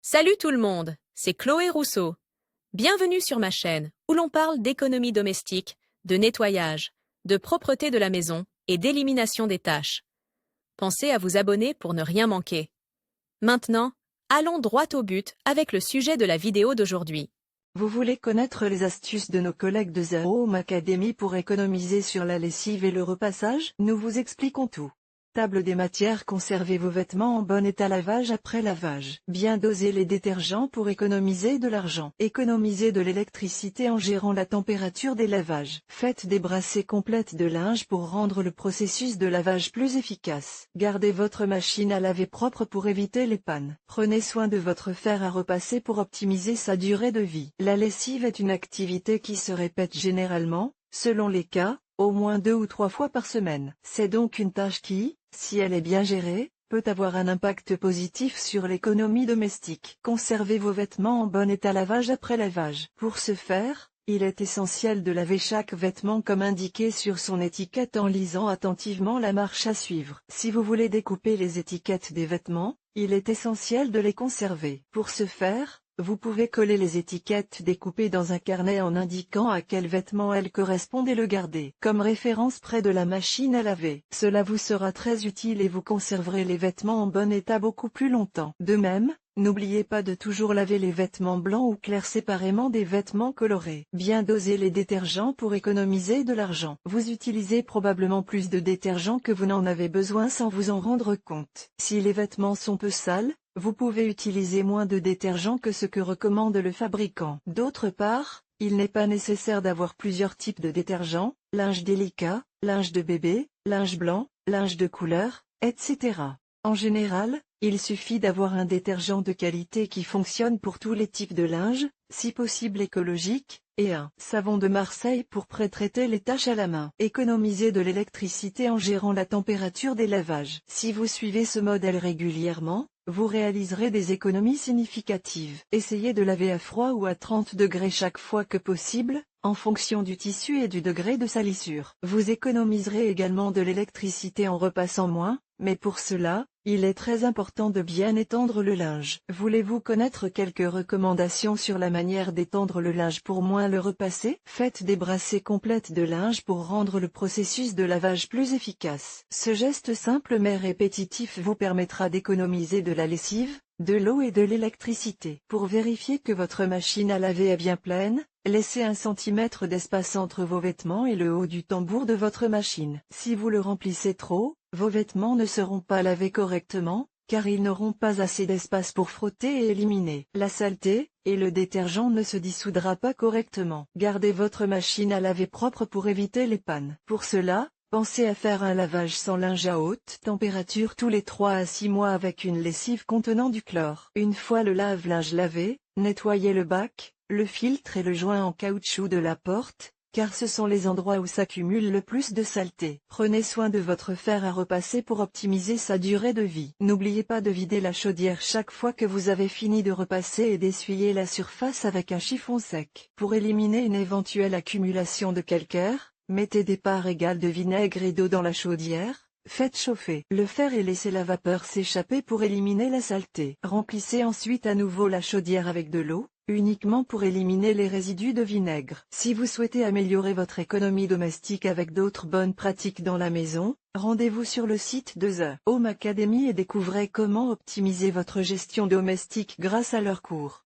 Salut tout le monde, c'est Chloé Rousseau. Bienvenue sur ma chaîne où l'on parle d'économie domestique, de nettoyage, de propreté de la maison et d'élimination des tâches. Pensez à vous abonner pour ne rien manquer. Maintenant, allons droit au but avec le sujet de la vidéo d'aujourd'hui. Vous voulez connaître les astuces de nos collègues de The Home Academy pour économiser sur la lessive et le repassage? Nous vous expliquons tout. Table des matières. Conservez vos vêtements en bon état lavage après lavage. Bien doser les détergents pour économiser de l'argent. Économiser de l'électricité en gérant la température des lavages. Faites des brassées complètes de linge pour rendre le processus de lavage plus efficace. Gardez votre machine à laver propre pour éviter les pannes. Prenez soin de votre fer à repasser pour optimiser sa durée de vie. La lessive est une activité qui se répète généralement, selon les cas, au moins 2 ou 3 fois par semaine. C'est donc une tâche qui, si elle est bien gérée, peut avoir un impact positif sur l'économie domestique. Conservez vos vêtements en bon état lavage après lavage. Pour ce faire, il est essentiel de laver chaque vêtement comme indiqué sur son étiquette en lisant attentivement la marche à suivre. Si vous voulez découper les étiquettes des vêtements, il est essentiel de les conserver. Pour ce faire, vous pouvez coller les étiquettes découpées dans un carnet en indiquant à quel vêtement elles correspondent et le garder comme référence près de la machine à laver. Cela vous sera très utile et vous conserverez les vêtements en bon état beaucoup plus longtemps. De même, n'oubliez pas de toujours laver les vêtements blancs ou clairs séparément des vêtements colorés. Bien doser les détergents pour économiser de l'argent. Vous utilisez probablement plus de détergents que vous n'en avez besoin sans vous en rendre compte. Si les vêtements sont peu sales, vous pouvez utiliser moins de détergent que ce que recommande le fabricant. D'autre part, il n'est pas nécessaire d'avoir plusieurs types de détergents, linge délicat, linge de bébé, linge blanc, linge de couleur, etc. En général, il suffit d'avoir un détergent de qualité qui fonctionne pour tous les types de linge, si possible écologique, et un savon de Marseille pour pré-traiter les taches à la main. Économiser de l'électricité en gérant la température des lavages. Si vous suivez ce modèle régulièrement, vous réaliserez des économies significatives. Essayez de laver à froid ou à 30 degrés chaque fois que possible, en fonction du tissu et du degré de salissure. Vous économiserez également de l'électricité en repassant moins, mais pour cela, il est très important de bien étendre le linge. Voulez-vous connaître quelques recommandations sur la manière d'étendre le linge pour moins le repasser? Faites des brassées complètes de linge pour rendre le processus de lavage plus efficace. Ce geste simple mais répétitif vous permettra d'économiser de la lessive, de l'eau et de l'électricité. Pour vérifier que votre machine à laver est bien pleine, laissez 1 cm d'espace entre vos vêtements et le haut du tambour de votre machine. Si vous le remplissez trop, vos vêtements ne seront pas lavés correctement, car ils n'auront pas assez d'espace pour frotter et éliminer la saleté, et le détergent ne se dissoudra pas correctement. Gardez votre machine à laver propre pour éviter les pannes. Pour cela, pensez à faire un lavage sans linge à haute température tous les 3 à 6 mois avec une lessive contenant du chlore. Une fois le lave-linge lavé, nettoyez le bac, le filtre et le joint en caoutchouc de la porte, car ce sont les endroits où s'accumule le plus de saleté. Prenez soin de votre fer à repasser pour optimiser sa durée de vie. N'oubliez pas de vider la chaudière chaque fois que vous avez fini de repasser et d'essuyer la surface avec un chiffon sec. Pour éliminer une éventuelle accumulation de calcaire, mettez des parts égales de vinaigre et d'eau dans la chaudière. Faites chauffer le fer et laissez la vapeur s'échapper pour éliminer la saleté. Remplissez ensuite à nouveau la chaudière avec de l'eau, uniquement pour éliminer les résidus de vinaigre. Si vous souhaitez améliorer votre économie domestique avec d'autres bonnes pratiques dans la maison, rendez-vous sur le site de The Home Academy et découvrez comment optimiser votre gestion domestique grâce à leurs cours.